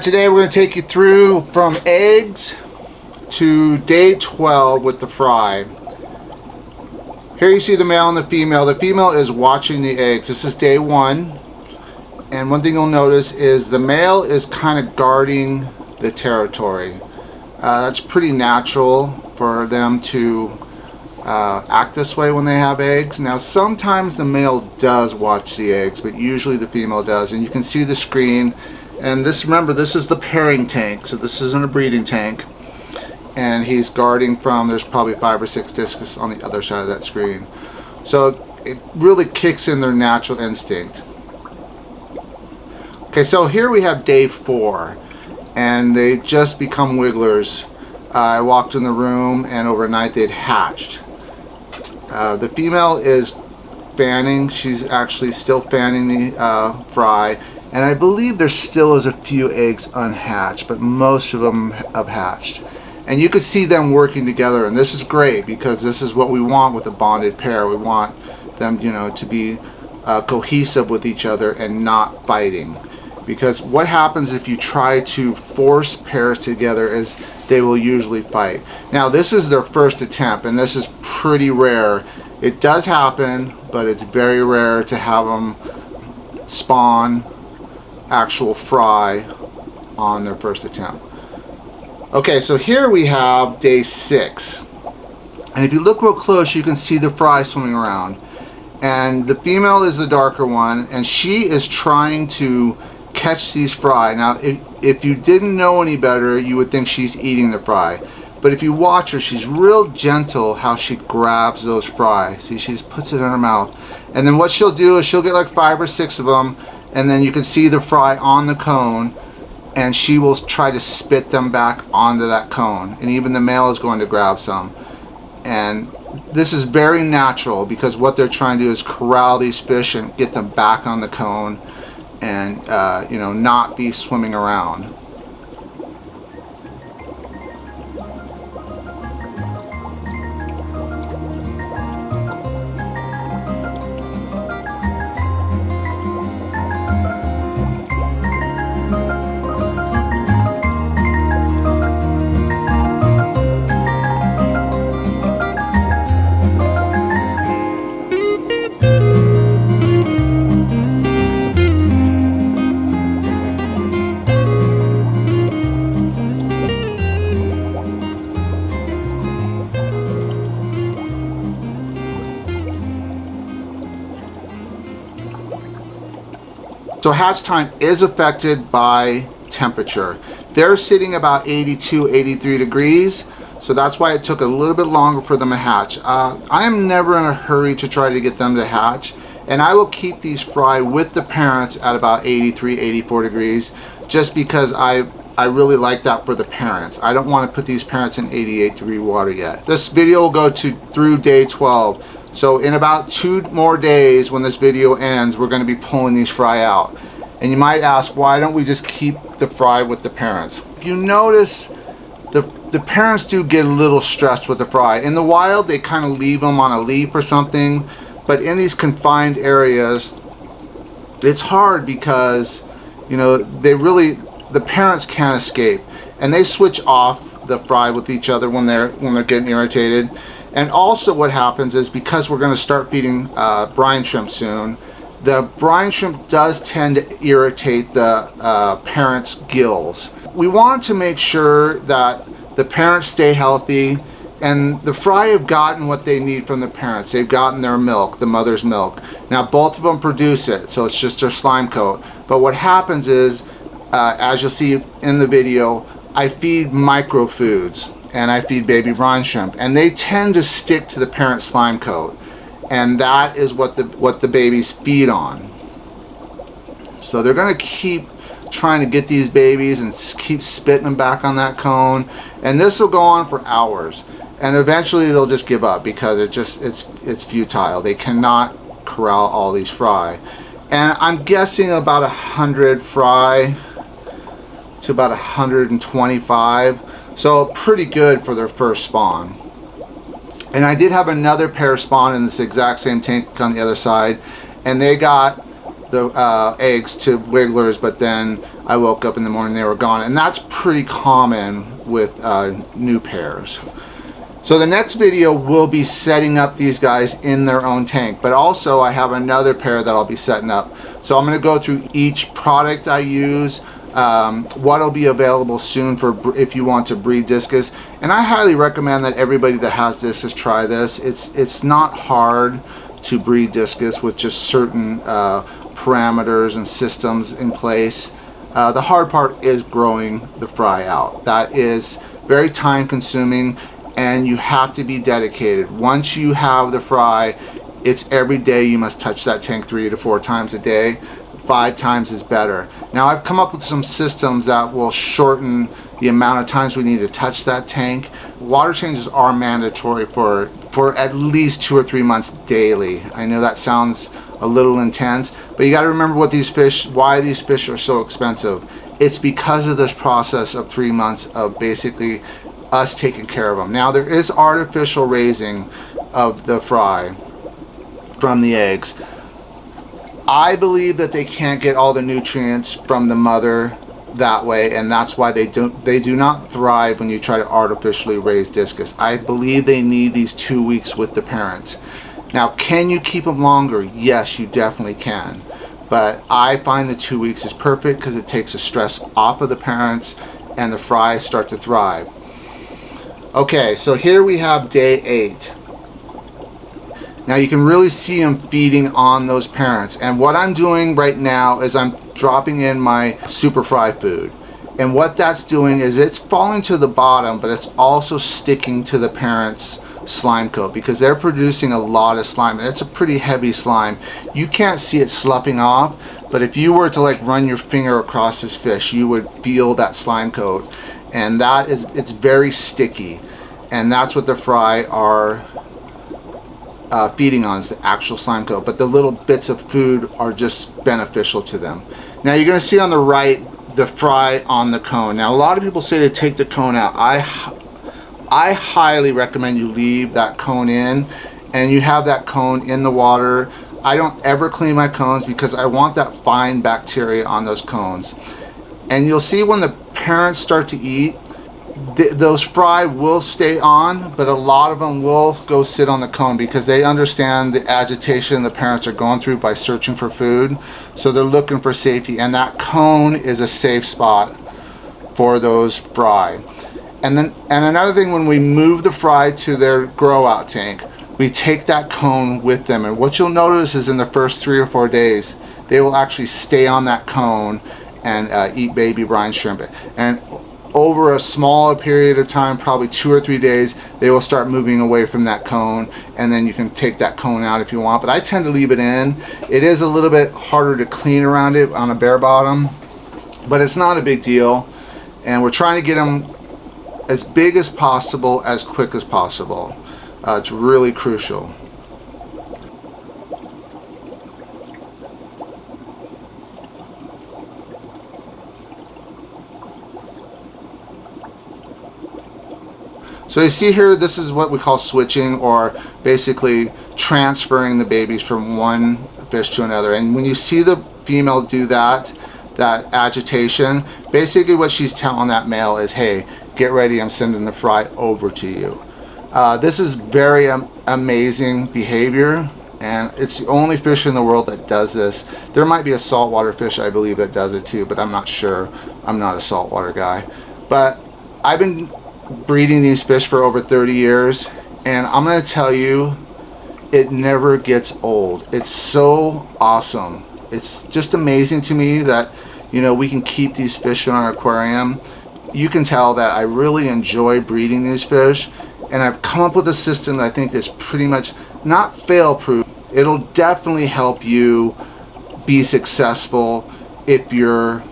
Today we're going to take you through from eggs to day 12 with the fry. Here you see the male and the female. The female is watching the eggs. This is day 1. And one thing you'll notice is the male is kind of guarding the territory. That's pretty natural for them to act this way when they have eggs. Now sometimes the male does watch the eggs, but usually the female does. And you can see the screen. And this, remember, this is the pairing tank, so this isn't a breeding tank. And he's guarding from, there's probably 5 or 6 discus on the other side of that screen. So it really kicks in their natural instinct. Okay, so here we have day 4, and they just become wigglers. I walked in the room, and overnight they'd hatched. The female is fanning. She's actually still fanning the fry. And I believe there still is a few eggs unhatched, but most of them have hatched. And you can see them working together, and this is great because this is what we want with a bonded pair. We want them, to be cohesive with each other and not fighting. Because what happens if you try to force pairs together is they will usually fight. Now this is their first attempt, and this is pretty rare. It does happen, but it's very rare to have them spawn actual fry on their first attempt. Okay, so here we have day 6, and if you look real close you can see the fry swimming around, and the female is the darker one, and she is trying to catch these fry. Now if you didn't know any better, you would think she's eating the fry, but if you watch her, she's real gentle how she grabs those fry. See, she just puts it in her mouth, and then what she'll do is she'll get like 5 or 6 of them, and then you can see the fry on the cone, and she will try to spit them back onto that cone, and even the male is going to grab some. And this is very natural because what they're trying to do is corral these fish and get them back on the cone and not be swimming around. So hatch time is affected by temperature. They're sitting about 82, 83 degrees, so that's why it took a little bit longer for them to hatch. I am never in a hurry to try to get them to hatch, and I will keep these fry with the parents at about 83, 84 degrees, just because I really like that for the parents. I don't want to put these parents in 88 degree water yet. This video will go through day 12. So in about 2 more days when this video ends, we're going to be pulling these fry out. And you might ask, why don't we just keep the fry with the parents? If you notice, the parents do get a little stressed with the fry. In the wild, they kind of leave them on a leaf or something. But in these confined areas, it's hard because, the parents can't escape. And they switch off the fry with each other when they're getting irritated. And also what happens is, because we're going to start feeding brine shrimp soon, the brine shrimp does tend to irritate the parents' gills. We want to make sure that the parents stay healthy, and the fry have gotten what they need from the parents. They've gotten their milk, the mother's milk. Now both of them produce it, so it's just their slime coat. But what happens is, as you'll see in the video, I feed micro foods. And I feed baby brine shrimp, and they tend to stick to the parent slime coat, and that is what the babies feed on. So they're going to keep trying to get these babies and keep spitting them back on that cone, and this will go on for hours, and eventually they'll just give up because it's futile. They cannot corral all these fry, and I'm guessing about 100 fry to about 125. So pretty good for their first spawn. And I did have another pair spawn in this exact same tank on the other side, and they got the eggs to wigglers, but then I woke up in the morning, they were gone. And that's pretty common with new pairs. So the next video will be setting up these guys in their own tank, but also I have another pair that I'll be setting up. So I'm going to go through each product I use, what'll be available soon for if you want to breed discus. And I highly recommend that everybody that has discus try this. It's not hard to breed discus with just certain parameters and systems in place. The hard part is growing the fry out. That is very time consuming, and you have to be dedicated. Once you have the fry, it's every day you must touch that tank 3 to 4 times a day. 5 times is better. Now I've come up with some systems that will shorten the amount of times we need to touch that tank. Water changes are mandatory for at least 2 or 3 months daily. I know that sounds a little intense, but you got to remember why these fish are so expensive. It's because of this process of 3 months of basically us taking care of them. Now there is artificial raising of the fry from the eggs. I believe that they can't get all the nutrients from the mother that way, and that's why they do not thrive when you try to artificially raise discus. I believe they need these 2 weeks with the parents. Now, can you keep them longer? Yes, you definitely can. But I find the 2 weeks is perfect because it takes the stress off of the parents and the fry start to thrive. Okay, so here we have day 8. Now you can really see them feeding on those parents. And what I'm doing right now is I'm dropping in my super fry food. And what that's doing is it's falling to the bottom, but it's also sticking to the parents' slime coat because they're producing a lot of slime, and it's a pretty heavy slime. You can't see it sloughing off, but if you were to like run your finger across this fish, you would feel that slime coat, and it's very sticky, and that's what the fry are feeding on, is the actual slime coat, but the little bits of food are just beneficial to them. Now you're going to see on the right the fry on the cone. Now a lot of people say to take the cone out. I highly recommend you leave that cone in, and you have that cone in the water. I don't ever clean my cones because I want that fine bacteria on those cones. And you'll see when the parents start to eat, those fry will stay on, but a lot of them will go sit on the cone because they understand the agitation the parents are going through by searching for food. So they're looking for safety, and that cone is a safe spot for those fry. And another thing, when we move the fry to their grow out tank, we take that cone with them. And what you'll notice is in the first 3 or 4 days, they will actually stay on that cone and eat baby brine shrimp. And over a smaller period of time, probably 2 or 3 days, they will start moving away from that cone, and then you can take that cone out if you want. But I tend to leave it in. It is a little bit harder to clean around it on a bare bottom, but it's not a big deal. And we're trying to get them as big as possible, as quick as possible. It's really crucial. So you see here, this is what we call switching, or basically transferring the babies from one fish to another. And when you see the female do that agitation, basically what she's telling that male is, hey, get ready, I'm sending the fry over to you. This is very amazing behavior, and it's the only fish in the world that does this. There might be a saltwater fish, I believe, that does it too, but I'm not sure. I'm not a saltwater guy. But I've been breeding these fish for over 30 years, and I'm going to tell you, it never gets old. It's so awesome. It's just amazing to me that, you know, we can keep these fish in our aquarium. You can tell that I really enjoy breeding these fish, and I've come up with a system that I think is pretty much not fail-proof. It'll definitely help you be successful if you're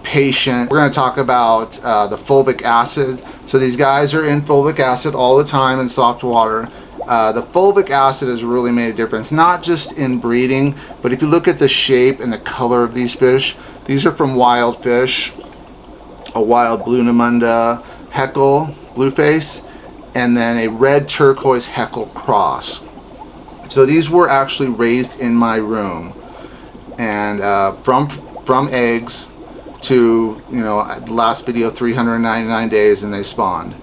patient. We're going to talk about the fulvic acid. So these guys are in fulvic acid all the time in soft water. The fulvic acid has really made a difference, not just in breeding, but if you look at the shape and the color of these fish, these are from wild fish, a wild blue Namunda Heckle blueface, and then a red turquoise Heckle cross. So these were actually raised in my room, and from eggs to, you know, last video 399 days and they spawned.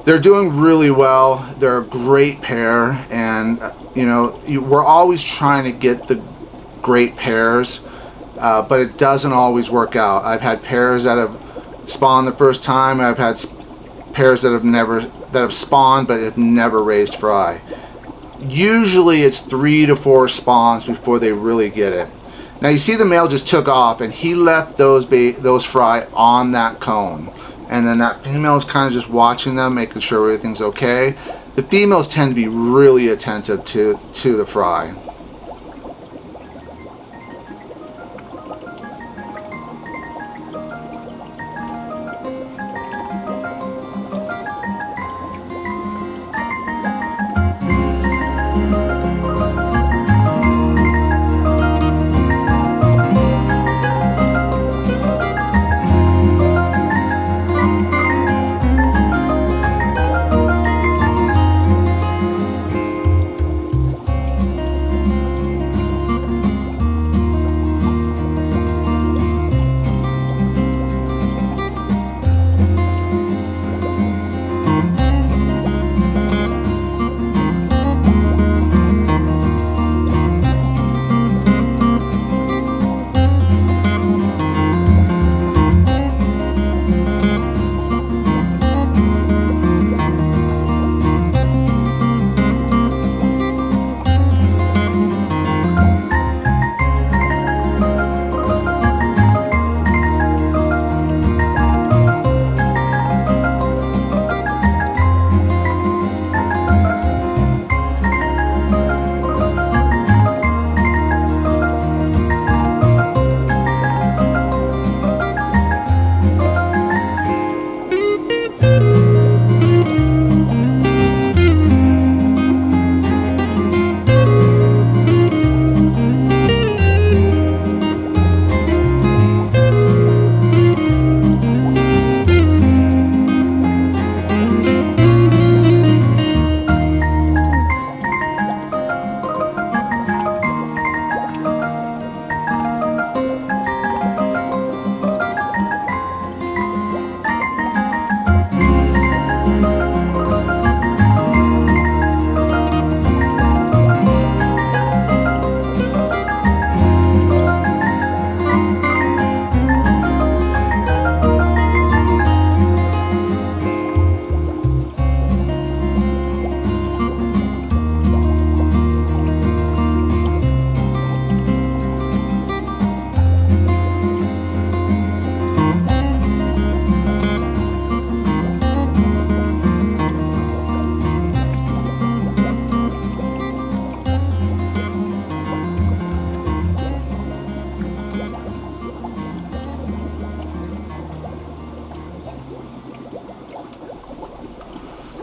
They're doing really well. They're a great pair, and you know, we're always trying to get the great pairs, but it doesn't always work out. I've had pairs that have spawned the first time. I've had pairs that have spawned but have never raised fry. Usually it's 3 to 4 spawns before they really get it. Now you see the male just took off and he left those fry on that cone. And then that female is kind of just watching them, making sure everything's okay. The females tend to be really attentive to the fry.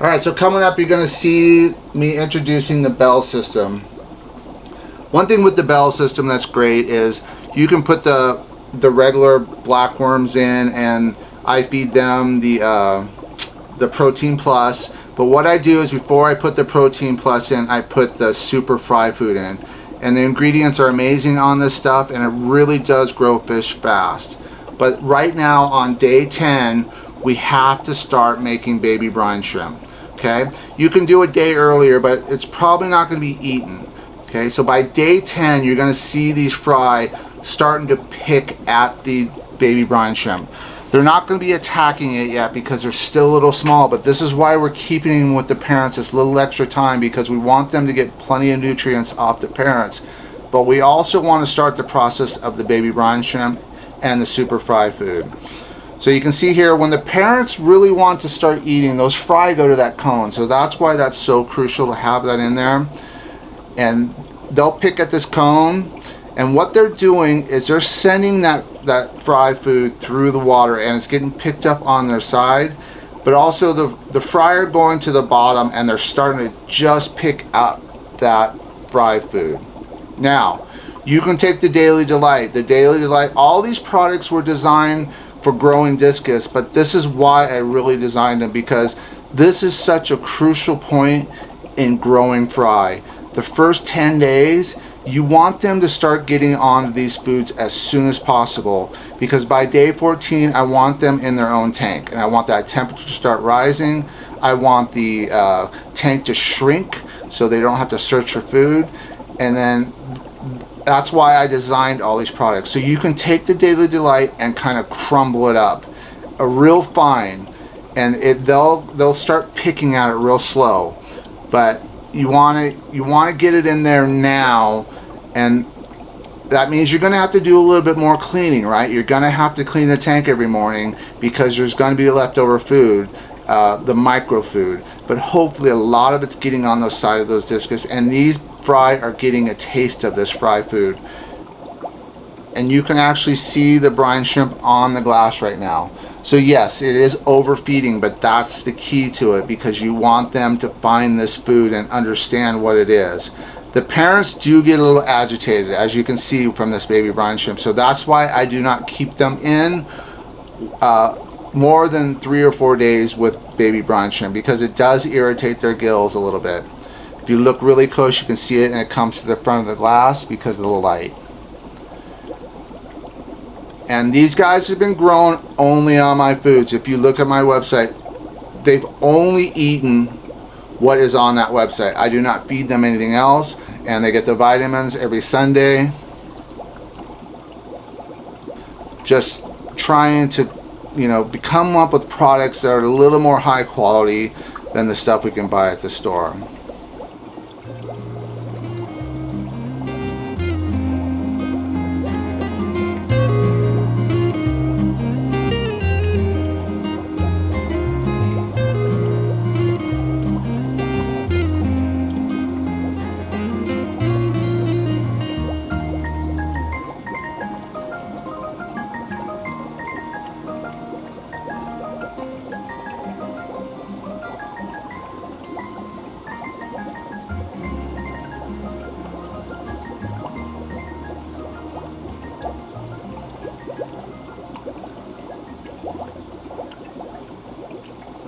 Alright, so coming up you're going to see me introducing the bell system. One thing with the bell system that's great is you can put the regular black worms in, and I feed them the Protein Plus. But what I do is before I put the Protein Plus in, I put the super fry food in. And the ingredients are amazing on this stuff, and it really does grow fish fast. But right now on day 10, we have to start making baby brine shrimp. Okay, you can do a day earlier, but it's probably not going to be eaten. Okay, so by day 10, you're going to see these fry starting to pick at the baby brine shrimp. They're not going to be attacking it yet because they're still a little small, but this is why we're keeping them with the parents this little extra time, because we want them to get plenty of nutrients off the parents. But we also want to start the process of the baby brine shrimp and the super fry food. So you can see here, when the parents really want to start eating, those fry go to that cone. So that's why that's so crucial to have that in there. And they'll pick at this cone, and what they're doing is they're sending that fry food through the water, and it's getting picked up on their side. But also the fry are going to the bottom, and they're starting to just pick up that fry food. Now, you can take the Daily Delight. The Daily Delight, all these products were designed for growing discus, but this is why I really designed them, because this is such a crucial point in growing fry. The first 10 days, You want them to start getting onto these foods as soon as possible, because by day 14 I want them in their own tank, and I want that temperature to start rising. I want the tank to shrink so they don't have to search for food, and then that's why I designed all these products. So you can take the Daily Delight and kind of crumble it up a real fine, and they'll start picking at it real slow. But you want to get it in there now, and that means you're going to have to do a little bit more cleaning, right? You're going to have to clean the tank every morning because there's going to be leftover food, the micro food. But hopefully a lot of it's getting on the side of those discus, and these fry are getting a taste of this fry food. And you can actually see the brine shrimp on the glass right now. So yes, it is overfeeding, but that's the key to it, because you want them to find this food and understand what it is. The parents do get a little agitated, as you can see from this baby brine shrimp. So that's why I do not keep them in more than 3 or 4 days with baby brine shrimp, because it does irritate their gills a little bit. If you look really close, you can see it, and it comes to the front of the glass because of the light. And these guys have been grown only on my foods. If you look at my website, they've only eaten what is on that website. I do not feed them anything else, and they get the vitamins every Sunday. Just trying to, come up with products that are a little more high quality than the stuff we can buy at the store.